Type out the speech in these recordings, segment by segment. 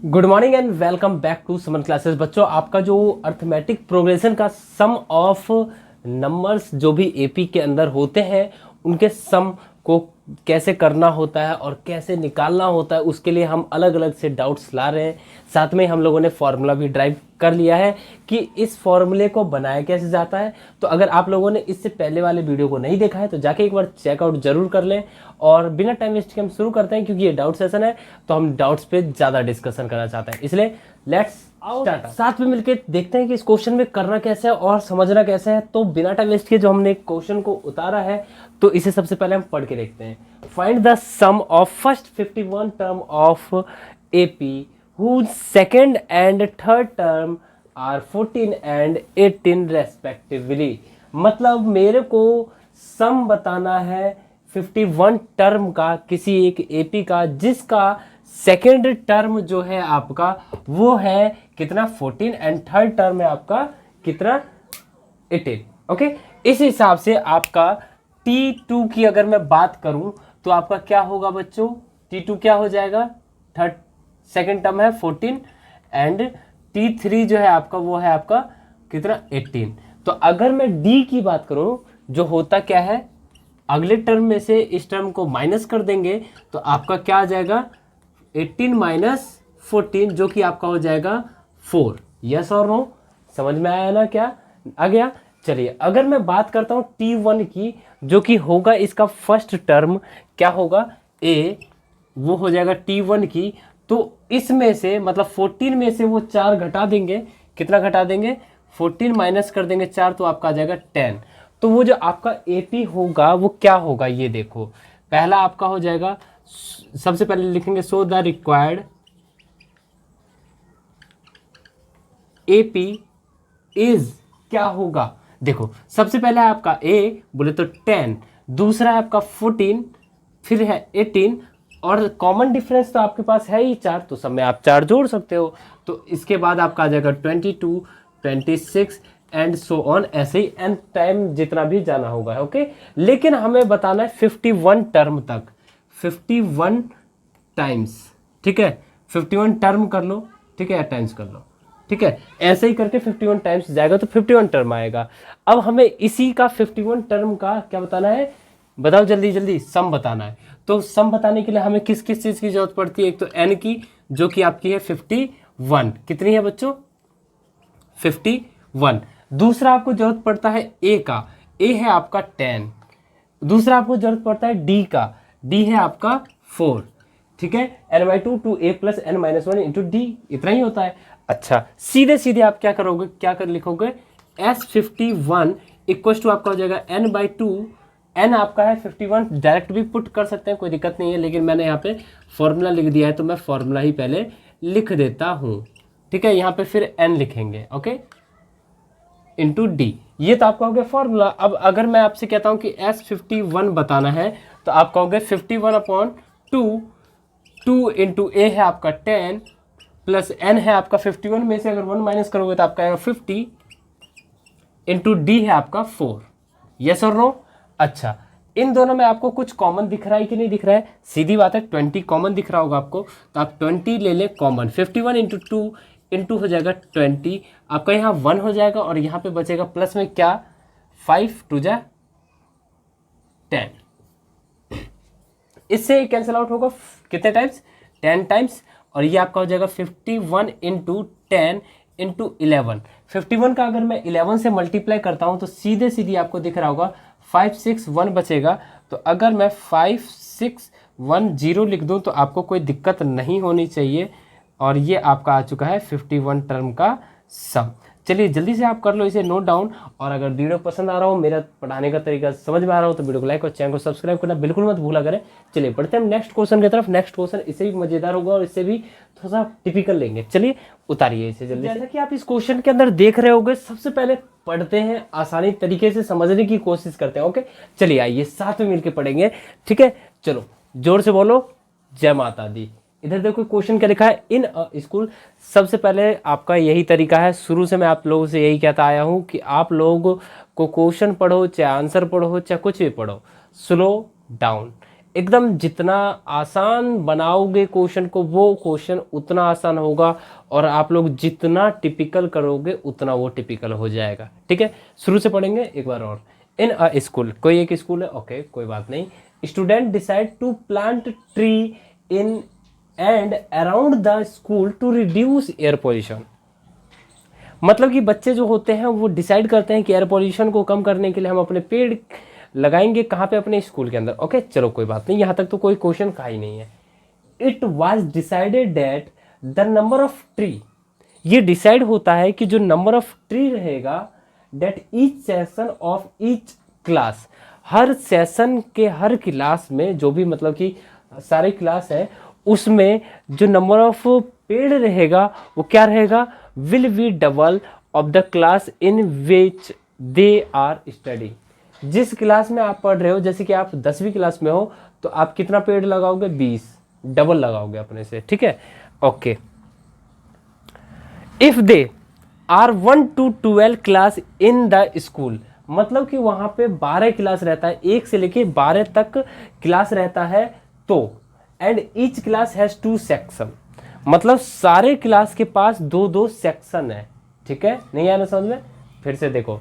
Good morning and welcome back to Suman classes. बच्चों, आपका जो अर्थमेटिक प्रोग्रेशन का सम ऑफ नंबर्स जो भी एपी के अंदर होते हैं उनके सम को कैसे करना होता है और कैसे निकालना होता है, उसके लिए हम अलग अलग से डाउट्स ला रहे हैं। साथ में हम लोगों ने फॉर्मूला भी ड्राइव कर लिया है कि इस फॉर्मूले को बनाया कैसे जाता है। तो अगर आप लोगों ने इससे पहले वाले वीडियो को नहीं देखा है तो जाके एक बार चेकआउट जरूर कर लें। और बिना टाइम वेस्ट के हम शुरू करते हैं, क्योंकि ये डाउट सेशन है तो हम डाउट्स पे ज़्यादा डिस्कशन करना चाहते हैं, इसलिए लेट्स स्टार्ट। साथ में मिलकर देखते हैं कि इस क्वेश्चन में करना कैसे है और समझना कैसे है। तो बिना टाइम वेस्ट के जो हमने क्वेश्चन को उतारा है तो इसे सबसे पहले हम पढ़ के देखते हैं। Find the sum of first 51 term of AP whose second and third term are 14 and 18 respectively। मतलब मेरे को सम बताना है 51 टर्म का किसी एक एपी का, जिसका सेकेंड टर्म जो है आपका वो है कितना 14 एंड थर्ड टर्म है आपका कितना 18। ओके, इस हिसाब से आपका T2 की अगर मैं बात करूं तो आपका क्या होगा बच्चों, T2 क्या हो जाएगा, थर्ड सेकेंड टर्म है 14 एंड T3 जो है आपका वो है आपका कितना 18। तो अगर मैं D की बात करूं जो होता क्या है, अगले टर्म में से इस टर्म को माइनस कर देंगे तो आपका क्या आ जाएगा 18 माइनस 14 जो कि आपका हो जाएगा 4। यस और नो, समझ में आया ना, क्या आ गया। चलिए अगर मैं बात करता हूँ T1 की, जो कि होगा इसका फर्स्ट टर्म क्या होगा A, वो हो जाएगा T1 की। तो इसमें से मतलब 14 में से वो 4 घटा देंगे, कितना घटा देंगे 14 माइनस कर देंगे 4 तो आपका आ जाएगा 10। तो वो जो आपका एपी होगा वो क्या होगा, ये देखो। पहला आपका हो जाएगा, सबसे पहले लिखेंगे so the required AP is क्या होगा। देखो सबसे पहले आपका ए बोले तो 10, दूसरा है आपका 14, फिर है 18 और कॉमन डिफरेंस तो आपके पास है ही 4, तो सब में आप 4 जोड़ सकते हो। तो इसके बाद आपका आ जाएगा 22, 26 एंड सो ऑन, ऐसे ही एन टाइम जितना भी जाना होगा। ओके, लेकिन हमें बताना है 51 टर्म तक, 51 टाइम्स, ठीक है। 51 टर्म कर लो, ठीक है, टाइम्स कर लो, ठीक है। ऐसे ही करके 51 टाइम्स जाएगा तो 51 टर्म आएगा। अब हमें इसी का 51 टर्म का क्या बताना है, बताओ जल्दी जल्दी, सम बताना है। तो सम बताने के लिए हमें किस किस चीज़ की जरूरत पड़ती है, एक तो एन की जो कि आपकी है 51, कितनी है बच्चों 51। दूसरा आपको जरूरत पड़ता है ए का, ए है आपका 10। दूसरा आपको जरूरत पड़ता है डी का, डी है आपका 4, ठीक है। n/2 two a plus n minus 1 into D, इतना ही होता है। अच्छा, सीधे सीधे आप क्या करोगे, क्या कर लिखोगे S51 इक्वल टू आपका हो जाएगा n/2, n आपका है 51, डायरेक्ट भी पुट कर सकते हैं, कोई दिक्कत नहीं है, लेकिन मैंने यहाँ पे फॉर्मूला लिख दिया है तो मैं फॉर्मूला ही पहले लिख देता हूँ, ठीक है। यहाँ पे फिर n लिखेंगे, ओके, इंटू डी, ये तो आपका हो गया फॉर्मूला। अब अगर मैं आपसे कहता हूँ कि S51 बताना है तो आप कहोगे 51/2, 2 इंटू ए है आपका 10 प्लस n है आपका 51 में से अगर 1 माइनस करोगे तो आपका आएगा 50 इंटू डी है आपका 4। यस और नो। अच्छा, इन दोनों में आपको कुछ कॉमन दिख रहा है कि नहीं दिख रहा है, सीधी बात है 20 कॉमन दिख रहा होगा आपको, तो आप 20 ले लें कॉमन। 51 इंटू 2 इंटू हो जाएगा 20, आपका यहाँ 1 हो जाएगा और यहाँ पे बचेगा प्लस में क्या 5 2 जा 10, इससे कैंसिल आउट होगा कितने टाइम्स 10 टाइम्स, और ये आपका हो जाएगा 51 इंटू 10 इंटू 11। 51 का अगर मैं 11 से मल्टीप्लाई करता हूँ तो सीधे सीधी आपको दिख रहा होगा 561 बचेगा। तो अगर मैं 5610 लिख दूँ तो आपको कोई दिक्कत नहीं होनी चाहिए, और ये आपका आ चुका है 51 टर्म का सम। चलिए जल्दी से आप कर लो इसे नोट डाउन, और अगर वीडियो पसंद आ रहा हो, मेरा पढ़ाने का तरीका समझ में आ रहा हो तो वीडियो को लाइक और चैनल को सब्सक्राइब करना बिल्कुल मत भूला करें। चलिए बढ़ते हैं नेक्स्ट क्वेश्चन की तरफ। नेक्स्ट क्वेश्चन इससे भी मजेदार होगा और इससे भी थोड़ा सा टिपिकल लेंगे। चलिए उतारिए इसे जल्दी। जैसा कि आप इस क्वेश्चन के अंदर देख रहे होंगे, सबसे पहले पढ़ते हैं, आसानी तरीके से समझने की कोशिश करते हैं। ओके, चलिए आइए साथ में मिलकर पढ़ेंगे, ठीक है। चलो जोर से बोलो जय माता दी। इधर देखो क्वेश्चन क्या लिखा है, इन स्कूल। सबसे पहले आपका यही तरीका है, शुरू से मैं आप लोगों से यही कहता आया हूँ कि आप लोगों को क्वेश्चन पढ़ो, चाहे आंसर पढ़ो, चाहे कुछ भी पढ़ो, स्लो डाउन, एकदम जितना आसान बनाओगे क्वेश्चन को वो क्वेश्चन उतना आसान होगा, और आप लोग जितना टिपिकल करोगे उतना वो टिपिकल हो जाएगा। ठीक है, शुरू से पढ़ेंगे एक बार और। इन अ स्कूल, कोई एक स्कूल है, ओके कोई बात नहीं। Student decide to plant tree in and around the school to reduce air pollution. मतलब कि बच्चे जो होते हैं वो डिसाइड करते हैं कि एयर पोल्यूशन को कम करने के लिए हम अपने पेड़ लगाएंगे कहाँ पे, अपने स्कूल के अंदर। ओके चलो कोई बात नहीं, यहाँ तक तो कोई क्वेश्चन का ही नहीं है। It was decided that the number of tree, ये डिसाइड होता है कि जो नंबर ऑफ ट्री रहेगा, that each session of each class, her session के हर क्लास में जो भी मतलब कि सारे क्लास है उसमें जो नंबर ऑफ पेड़ रहेगा वो क्या रहेगा, will be double of the class in which they are study. जिस क्लास में आप पढ़ रहे हो, जैसे कि आप 10वीं क्लास में हो तो आप कितना पेड़ लगाओगे, 20, डबल लगाओगे अपने से। ठीक है, okay. If they are 1 to 12 class in the school, मतलब कि वहां पे 12 क्लास रहता है, 1 से लेके 12 तक क्लास रहता है। तो and each class has 2 section, मतलब सारे क्लास के पास 2-2 सेक्शन है। ठीक है, नहीं आया ना समझ में, फिर से देखो,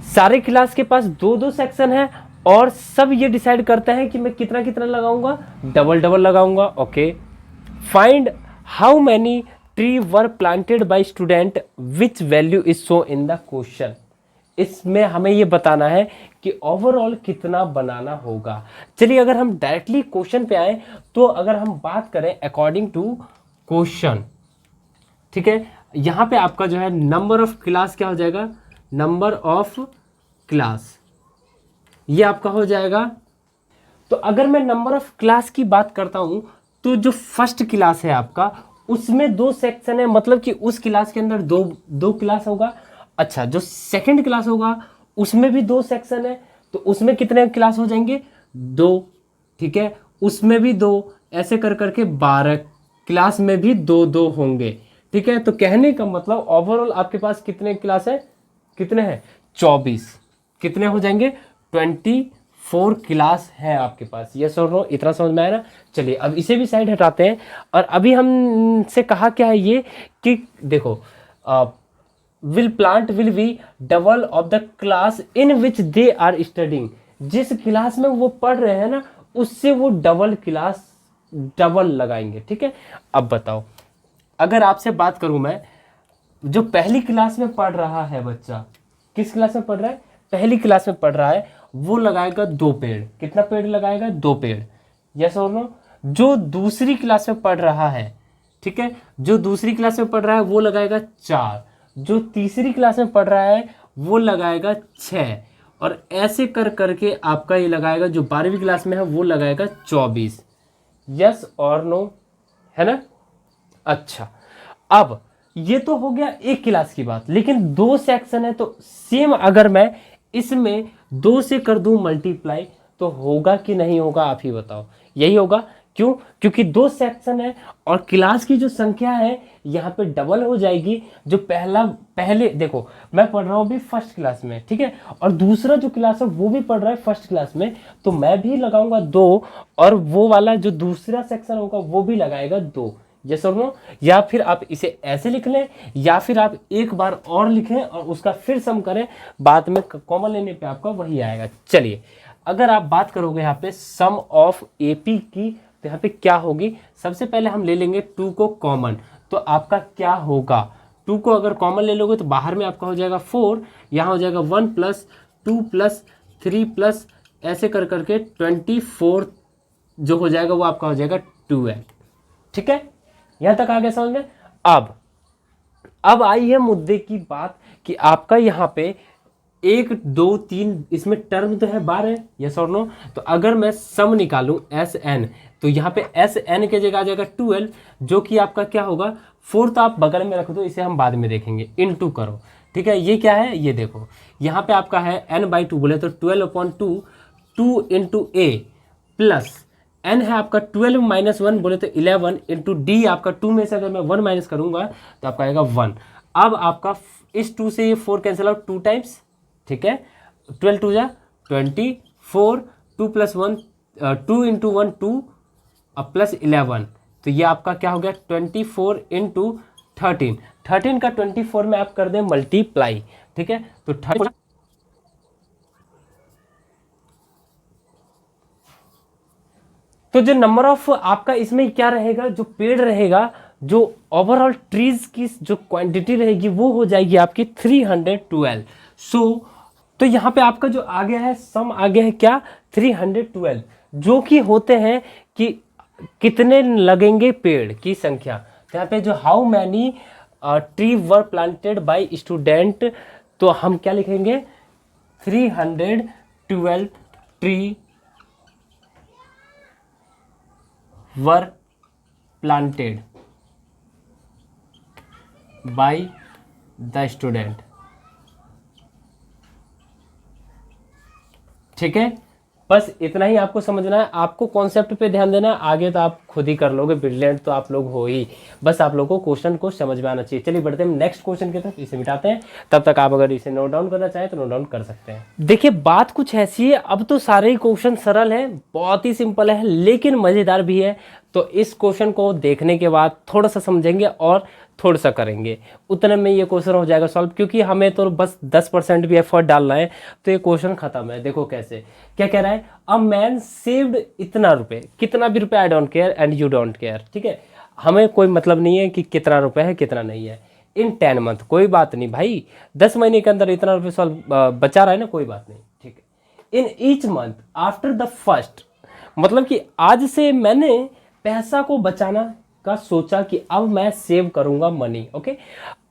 सारे क्लास के पास 2-2 सेक्शन है और सब ये डिसाइड करते हैं कि मैं कितना कितना लगाऊंगा, डबल डबल लगाऊंगा। Okay, find how many tree were planted by student which value is show in the question. इसमें हमें ये बताना है कि ओवरऑल कितना बनाना होगा। चलिए अगर हम डायरेक्टली क्वेश्चन पे आए तो अगर हम बात करें अकॉर्डिंग टू क्वेश्चन, ठीक है, यहां पे आपका जो है नंबर ऑफ क्लास क्या हो जाएगा, नंबर ऑफ क्लास ये आपका हो जाएगा। तो अगर मैं नंबर ऑफ क्लास की बात करता हूं तो जो फर्स्ट क्लास है आपका उसमें 2 सेक्शन है, मतलब कि उस क्लास के अंदर दो क्लास होगा। अच्छा, जो सेकंड क्लास होगा उसमें भी 2 सेक्शन है, तो उसमें कितने क्लास हो जाएंगे, 2। ठीक है, उसमें भी 2, ऐसे कर करके 12 क्लास में भी 2-2 होंगे। ठीक है, तो कहने का मतलब ओवरऑल आपके पास कितने क्लास है, कितने हैं, 24। कितने हो जाएंगे, 24 क्लास है आपके पास। ये समझ लो, इतना समझ में आया ना। चलिए अब इसे भी साइड हटाते हैं, और अभी हमसे कहा क्या है ये कि देखो will plant will be double of the class in which they are studying, जिस क्लास में वो पढ़ रहे हैं ना उससे वो डबल क्लास डबल लगाएंगे। ठीक है, अब बताओ अगर आपसे बात करूं मैं, जो पहली क्लास में पढ़ रहा है बच्चा, किस क्लास में पढ़ रहा है, पहली क्लास में पढ़ रहा है, वो लगाएगा 2 पेड़। कितना पेड़ लगाएगा, 2 पेड़। यस और नो। जो दूसरी क्लास में पढ़ रहा है, ठीक है, जो दूसरी क्लास में पढ़ रहा है वो लगाएगा 4। जो तीसरी क्लास में पढ़ रहा है वो लगाएगा 6, और ऐसे कर करके आपका ये लगाएगा, जो 12वीं क्लास में है वो लगाएगा 24। यस और नो, है ना। अच्छा, अब ये तो हो गया एक क्लास की बात, लेकिन 2 सेक्शन है तो सेम अगर मैं इसमें 2 से कर दूं मल्टीप्लाई तो होगा कि नहीं होगा, आप ही बताओ। यही होगा, क्यों, क्योंकि 2 सेक्शन है और क्लास की जो संख्या है यहाँ पे डबल हो जाएगी। जो पहले देखो मैं पढ़ रहा हूँ अभी फर्स्ट क्लास में, ठीक है, और दूसरा जो क्लास है वो भी पढ़ रहा है फर्स्ट क्लास में, तो मैं भी लगाऊंगा 2, और वो वाला जो दूसरा सेक्शन होगा वो भी लगाएगा 2। यस और नो। या फिर आप इसे ऐसे लिख लें, या फिर आप एक बार और लिखें और उसका फिर सम करें, बाद में कॉमन लेने पे आपका वही आएगा। चलिए अगर आप बात करोगे यहाँ पे सम ऑफ एपी की, तो यहाँ पे क्या होगी, सबसे पहले हम ले लेंगे 2 को कॉमन, तो आपका क्या होगा, 2 को अगर कॉमन ले लोगे तो बाहर में आपका हो जाएगा 4, यहाँ हो जाएगा 1 + 2 + 3 प्लस ऐसे कर करके 24 जो हो जाएगा वो आपका हो जाएगा 12। ठीक है, यहां तक आ गया समझ में। अब आई है मुद्दे की बात कि आपका यहाँ पे 1 2 3 इसमें टर्म तो है 12, यस और नो। तो अगर मैं सम निकालूं SN, तो यहाँ पे SN के जगह आ जाएगा 12, जो कि आपका क्या होगा 4, तो आप बगल में रख दो, इसे हम बाद में देखेंगे, इनटू करो। ठीक है, ये क्या है, ये देखो यहाँ पे आपका है n/2 बोले तो 12/2, 2 × A प्लस n है आपका 12 - 1 बोले तो 11 इंटू डी, आपका 2 में से अगर मैं 1 माइनस करूंगा तो आपका आएगा 1। अब आपका इस 2 से ये 4 कैंसिल आउट 2 टाइम्स, ठीक है, 12 × 2 = 24, 2 + 1 2 इंटू 1 2 प्लस 11, तो ये आपका क्या हो गया 24 इंटू 13। 13 का 24 में आप कर दें मल्टीप्लाई, ठीक है, तो तो जो नंबर ऑफ आपका इसमें क्या रहेगा, जो पेड़ रहेगा, जो ओवरऑल ट्रीज की जो क्वांटिटी रहेगी वो हो जाएगी आपकी 312। तो यहाँ पे आपका जो आ गया है सम आ गया है क्या 312, जो कि होते हैं कि कितने लगेंगे पेड़ की संख्या। तो यहाँ पे जो how many tree were planted by student, तो हम क्या लिखेंगे 312 tree were planted by the student, ठीक है। बस इतना ही आपको समझना है, आपको कॉन्सेप्ट पे ध्यान देना है, आगे तो आप खुद ही कर लोगे, ब्रिलियंट तो आप लोग हो ही, बस आप लोगों को क्वेश्चन को समझ में आना चाहिए। चलिए बढ़ते हैं नेक्स्ट क्वेश्चन की तरफ, इसे मिटाते हैं, तब तक आप अगर इसे नोट डाउन करना चाहें तो नोट डाउन कर सकते हैं। देखिए बात कुछ ऐसी है, अब तो सारे ही क्वेश्चन सरल है, बहुत ही सिंपल है, लेकिन मजेदार भी है। तो इस क्वेश्चन को देखने के बाद थोड़ा सा समझेंगे और थोड़ा सा करेंगे, उतने में ये क्वेश्चन हो जाएगा सॉल्व, क्योंकि हमें तो बस 10% भी एफर्ट डालना है तो ये क्वेश्चन खत्म है। देखो कैसे, क्या कह रहा है, अ मैन सेव्ड इतना रुपए, कितना भी रुपए, I don't care and you don't care, ठीक है, हमें कोई मतलब नहीं है कि कितना रुपए है कितना नहीं है। इन 10 मंथ, कोई बात नहीं भाई, 10 महीने के अंदर इतना रुपये सॉल्व बचा रहा है ना, कोई बात नहीं, ठीक है। In each month after the first, मतलब कि आज से मैंने पैसा को बचाना का सोचा कि अब मैं सेव करूंगा मनी, ओके।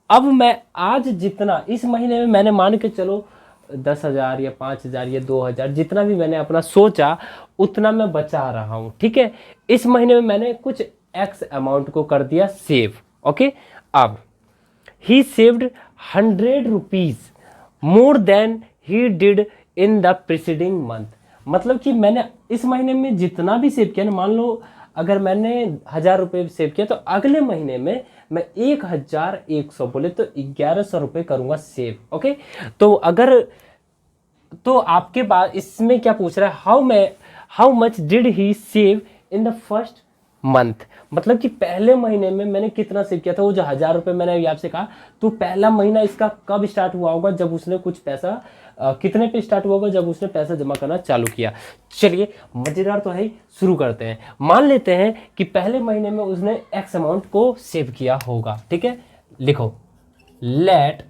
अब मैं आज जितना इस महीने में मैंने मान के चलो 10,000 या 5,000 या 2,000 जितना भी मैंने अपना सोचा उतना मैं बचा रहा हूं, ठीक है। इस महीने में मैंने कुछ एक्स अमाउंट को कर दिया सेव, ओके। अब he saved 100 rupees more than he did in the preceding month, मतलब कि मैंने इस महीने में जितना भी सेव किया ना, मान लो अगर मैंने 1,000 रुपये सेव किया तो अगले महीने में मैं 1,100 बोले तो 1,100 रुपये करूंगा सेव, ओके। तो अगर तो आपके पास इसमें क्या पूछ रहा है, how much did he save in the first month, मतलब कि पहले महीने में मैंने कितना सेव किया था। वो जो 1,000 रुपये मैंने अभी आपसे कहा, तो पहला महीना इसका कब स्टार्ट हुआ होगा, जब उसने कुछ पैसा कितने पे स्टार्ट हुआ होगा, जब उसने पैसा जमा करना चालू किया। चलिए मजेदार तो है ही, शुरू करते हैं। मान लेते हैं कि पहले महीने में उसने एक्स अमाउंट को सेव किया होगा, ठीक है। लिखो let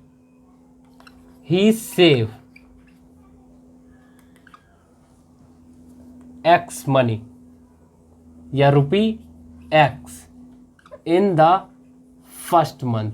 he save X money or rupee X in the first month,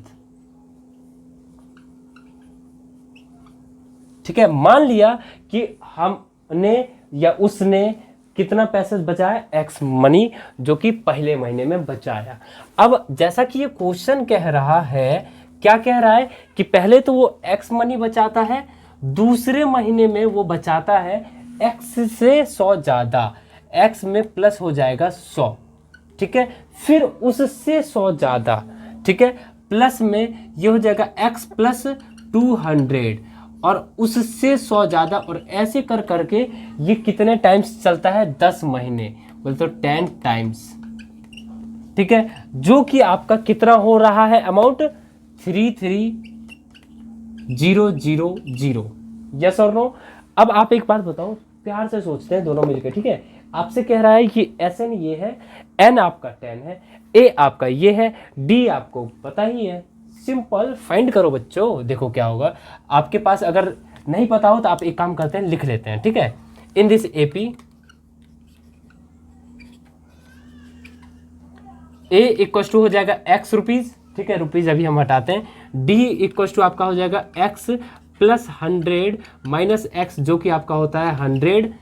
ठीक है। मान लिया कि हमने या उसने कितना पैसा बचाया, एक्स मनी, जो कि पहले महीने में बचाया। अब जैसा कि ये क्वेश्चन कह रहा है, क्या कह रहा है कि पहले तो वो एक्स मनी बचाता है, दूसरे महीने में वो बचाता है एक्स से 100 ज्यादा, एक्स में प्लस हो जाएगा 100, ठीक है, फिर उससे 100 ज्यादा, ठीक है, प्लस में ये हो जाएगा एक्स प्लस 200 और उससे 100 ज्यादा, और ऐसे कर करके ये कितने टाइम्स चलता है, 10 महीने, बोले तो 10 टाइम्स, ठीक है, जो कि आपका कितना हो रहा है अमाउंट 33,000, यस और नो। अब आप एक बात बताओ, प्यार से सोचते हैं दोनों मिलकर, ठीक है। आपसे कह रहा है कि एस एन ये है, एन आपका 10 है, ए आपका ये है, डी आपको पता ही है, सिंपल फाइंड करो बच्चों। देखो क्या होगा, आपके पास अगर नहीं पता हो तो आप एक काम करते हैं, लिख लेते हैं, ठीक है। In this AP A equal to हो जाएगा एक्स रुपीज, ठीक है, रुपीज अभी हम हटाते हैं। डी इक्वल टू आपका हो जाएगा एक्स प्लस 100 माइनस एक्स, जो कि आपका होता है 100,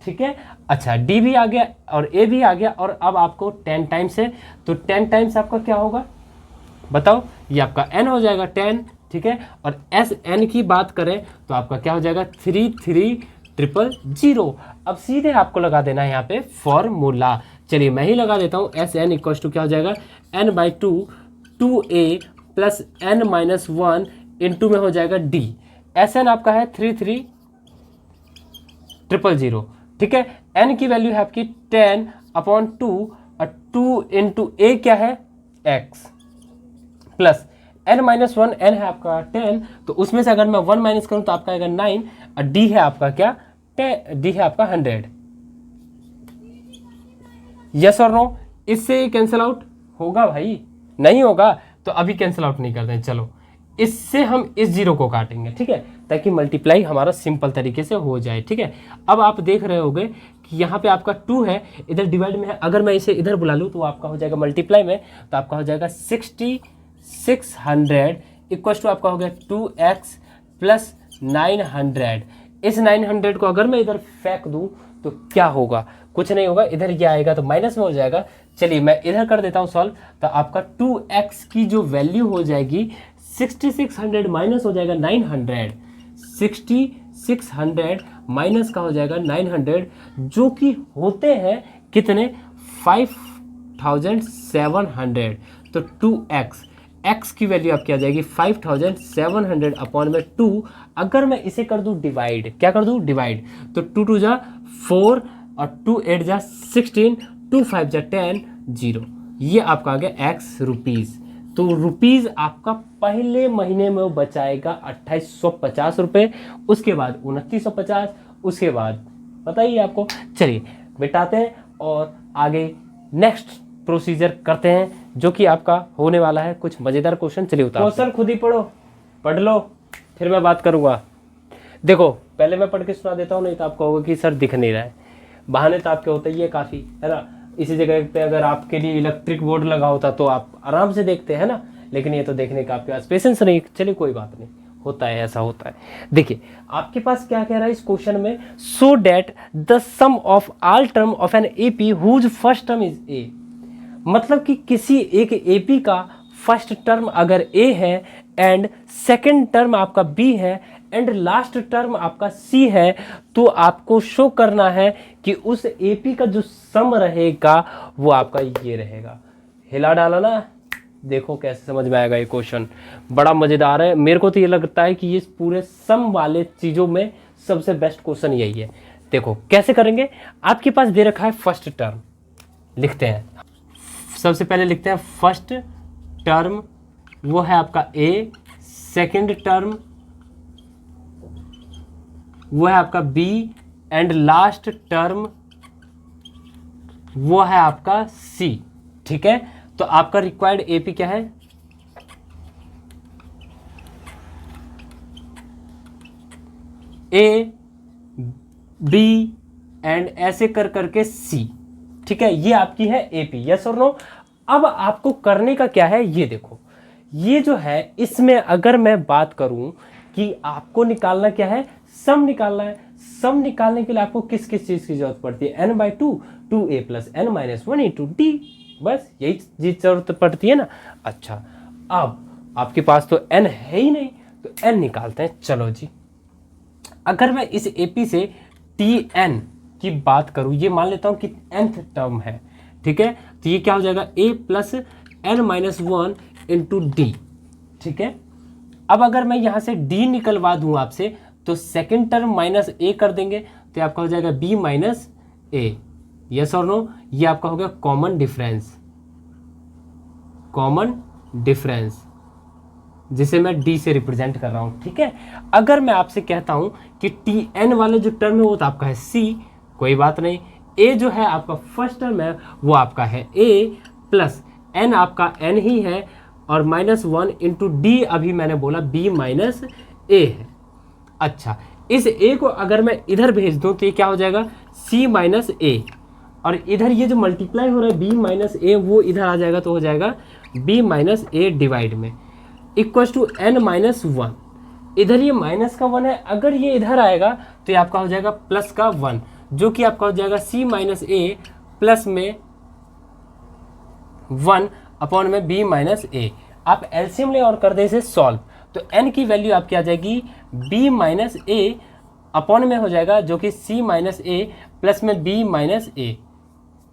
ठीक है। अच्छा, डी भी आ गया और ए भी आ गया, और अब आपको 10 टाइम्स है, तो 10 टाइम्स आपका क्या होगा बताओ, ये आपका n हो जाएगा 10, ठीक है। और एस एन की बात करें तो आपका क्या हो जाएगा 33,000। अब सीधे आपको लगा देना है यहाँ पे फॉर्मूला, चलिए मैं ही लगा देता हूँ। एस एन इक्वल टू क्या हो जाएगा n/2 2a plus n-1 into में हो जाएगा d। एस एन आपका है 33,000, ठीक है। n की वैल्यू है आपकी 10/2 और 2 इंटू ए क्या है x प्लस n-1 n है आपका 10, तो उसमें से अगर मैं 1 माइनस करूं तो आपका आएगा 9 और d है आपका क्या 10, d है आपका 100। यस और नो, इससे कैंसिल आउट होगा भाई? नहीं होगा, तो अभी कैंसिल आउट नहीं करते हैं। चलो इससे हम इस जीरो को काटेंगे, ठीक है, ताकि मल्टीप्लाई हमारा सिंपल तरीके से हो जाए, ठीक है। अब आप देख रहे होगे कि यहाँ पे आपका 2 है, इधर डिवाइड में है, अगर मैं इसे इधर बुला लूँ तो आपका हो जाएगा मल्टीप्लाई में, तो आपका हो जाएगा 6600 इक्वल टू आपका हो गया 2x प्लस 900। इस 900 को अगर मैं इधर फेंक दूँ तो क्या होगा? कुछ नहीं होगा, इधर ये आएगा तो माइनस में हो जाएगा। चलिए मैं इधर कर देता हूँ सॉल्व, तो आपका 2x की जो वैल्यू हो जाएगी 6600 माइनस हो जाएगा 900, 6600 माइनस का हो जाएगा 900, जो कि होते हैं कितने 5700। तो 2x x की वैल्यू आपकी आ जाएगी 5700 अपॉन में 2। अगर मैं इसे कर दूं डिवाइड, क्या कर दूं डिवाइड, तो 2 2 जा 4 और 2 8 जा 16, 2 5 जा 10, 0, ये आपका आ गया x रुपीज़। तो रुपीज़ आपका पहले महीने में बचाएगा 2850 रुपये, उसके बाद 2950, उसके बाद बताइए आपको। चलिए मिटाते हैं और आगे नेक्स्ट प्रोसीजर करते हैं, जो कि आपका होने वाला है कुछ मज़ेदार क्वेश्चन। चलिए उतार क्वेश्चन खुद ही पढ़ लो, फिर मैं बात करूँगा। देखो पहले मैं पढ़ के सुना देता हूँ, नहीं तो आपको होगा कि सर दिख नहीं रहा है। बहाने तो आपके होते ही है काफ़ी, है ना। इसी जगह पे अगर आपके लिए इलेक्ट्रिक बोर्ड लगा होता तो आप आराम से देखते हैं ना, लेकिन ये तो देखने का आपके पास पेशेंस नहीं। चलिए कोई बात नहीं, होता है, ऐसा होता है। देखिए आपके पास क्या कह रहा है इस क्वेश्चन में, so that the sum of all term of an AP whose first term is A. मतलब कि किसी एक एपी का फर्स्ट टर्म अगर ए है एंड सेकंड टर्म आपका बी है एंड लास्ट टर्म आपका सी है, तो आपको शो करना है कि उस एपी का जो सम रहेगा वो आपका ये रहेगा। हिला डाला ना, देखो कैसे समझ में आएगा ये क्वेश्चन, बड़ा मज़ेदार है। मेरे को तो ये लगता है कि ये पूरे सम वाले चीज़ों में सबसे बेस्ट क्वेश्चन यही है। देखो कैसे करेंगे, आपके पास दे रखा है फर्स्ट टर्म, लिखते हैं सबसे पहले, लिखते हैं फर्स्ट टर्म वो है आपका ए, सेकंड टर्म वो है आपका बी एंड लास्ट टर्म वो है आपका सी, ठीक है। तो आपका रिक्वायर्ड एपी क्या है, ए बी एंड ऐसे कर करके सी, ठीक है। ये आपकी है एपी, यस और नो। अब आपको करने का क्या है, ये देखो, ये जो है इसमें अगर मैं बात करूं कि आपको निकालना क्या है, सम निकालना है। सम निकालने के लिए आपको किस किस चीज की जरूरत पड़ती है, n/2 2a + n-1 × d, बस यही चीज जरूरत पड़ती है ना। अच्छा अब आपके पास तो n है ही नहीं, तो n निकालते हैं। चलो जी, अगर मैं इस एपी से tn की बात करूं, ये मान लेता हूं कि nth टर्म है, ठीक है। तो ये क्या हो जाएगा a + n-1 × d, ठीक है। अब अगर मैं यहां से d निकलवा दूं आपसे, तो सेकंड टर्म माइनस a कर देंगे, तो आपका हो जाएगा b - a, यस और नो। ये आपका हो गया कॉमन डिफरेंस, जिसे मैं d से रिप्रेजेंट कर रहा हूं, ठीक है। अगर मैं आपसे कहता हूं कि tn वाले जो टर्म है वो तो आपका है c, कोई बात नहीं। a जो है आपका फर्स्ट टर्म है वो आपका है a प्लस n आपका n ही है और -1 × d अभी मैंने बोला b - a है। अच्छा, इस a को अगर मैं इधर भेज दूं तो ये क्या हो जाएगा c - a, और इधर ये जो मल्टीप्लाई हो रहा है b - a वो इधर आ जाएगा, तो हो जाएगा b - a डिवाइड में इक्वल टू n-1। इधर ये -1 है, अगर ये इधर आएगा तो ये आपका हो जाएगा +1, जो कि आपका हो जाएगा c - a प्लस में 1 अपॉन में b - a। आप एलसीएम ले और कर दे इसे सॉल्व, तो n की वैल्यू आपकी आ जाएगी b - a अपॉन में हो जाएगा, जो कि c - a प्लस में b - a।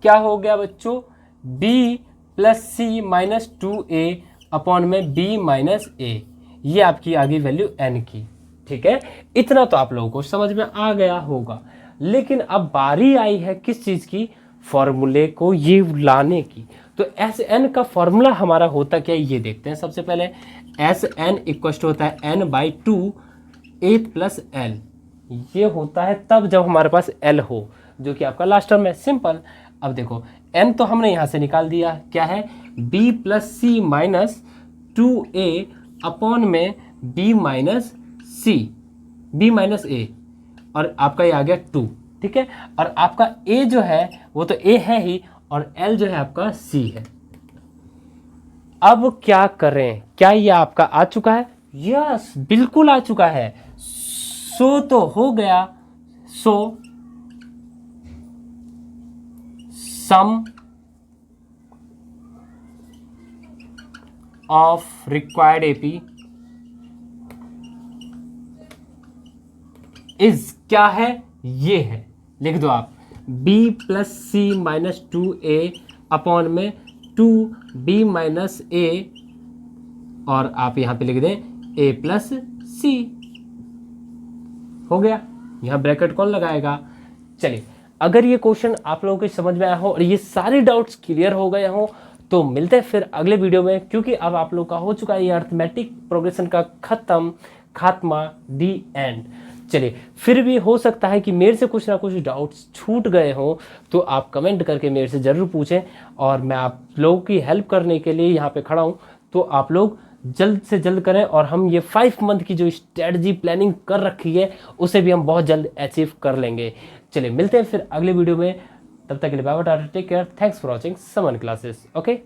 क्या हो गया बच्चों, b + c - 2a अपॉन में b - a। ये आपकी आ गई वैल्यू n की, ठीक है। इतना तो आप लोगों को समझ में आ गया होगा। लेकिन अब बारी आई है किस चीज़ की, फॉर्मूले को ये लाने की। तो एस एन का फॉर्मूला हमारा होता क्या है ये देखते हैं। सबसे पहले एस एन इक्वल होता है N by two A plus L. ये होता है तब जब हमारे पास एल हो, जो कि आपका लास्ट टर्म है। सिंपल। अब देखो एन तो हमने यहाँ से निकाल दिया, क्या है बी प्लस सी माइनस टू ए अपॉन में बी माइनस सी, बी माइनस ए, और आपका ये आ गया 2, ठीक है। और आपका ए जो है वो तो ए है ही, और एल जो है आपका सी है। अब क्या करें, क्या ये आपका आ चुका है? यस, बिल्कुल आ चुका है। सो तो हो गया। सो सम ऑफ रिक्वायर्ड एपी इज क्या है, ये है, लिख दो आप b प्लस सी माइनस टू ए अपॉन में टू बी माइनस ए, और आप यहां पे लिख दें a प्लस सी। हो गया। यहां ब्रैकेट कौन लगाएगा? चलिए, अगर ये क्वेश्चन आप लोगों को समझ में आया हो और ये सारे डाउट्स क्लियर हो गए हो तो मिलते हैं फिर अगले वीडियो में, क्योंकि अब आप लोग का हो चुका है ये अर्थमेटिक प्रोग्रेशन का खात्मा, दी एंड। चलिए, फिर भी हो सकता है कि मेरे से कुछ ना कुछ डाउट्स छूट गए हों, तो आप कमेंट करके मेरे से ज़रूर पूछें, और मैं आप लोगों की हेल्प करने के लिए यहाँ पे खड़ा हूँ। तो आप लोग जल्द से जल्द करें, और हम ये 5 मंथ की जो स्ट्रेटजी प्लानिंग कर रखी है उसे भी हम बहुत जल्द अचीव कर लेंगे। चलिए, मिलते हैं फिर अगले वीडियो में। तब तक के लिए bye bye, take care, thanks for watching Suman classes. Okay.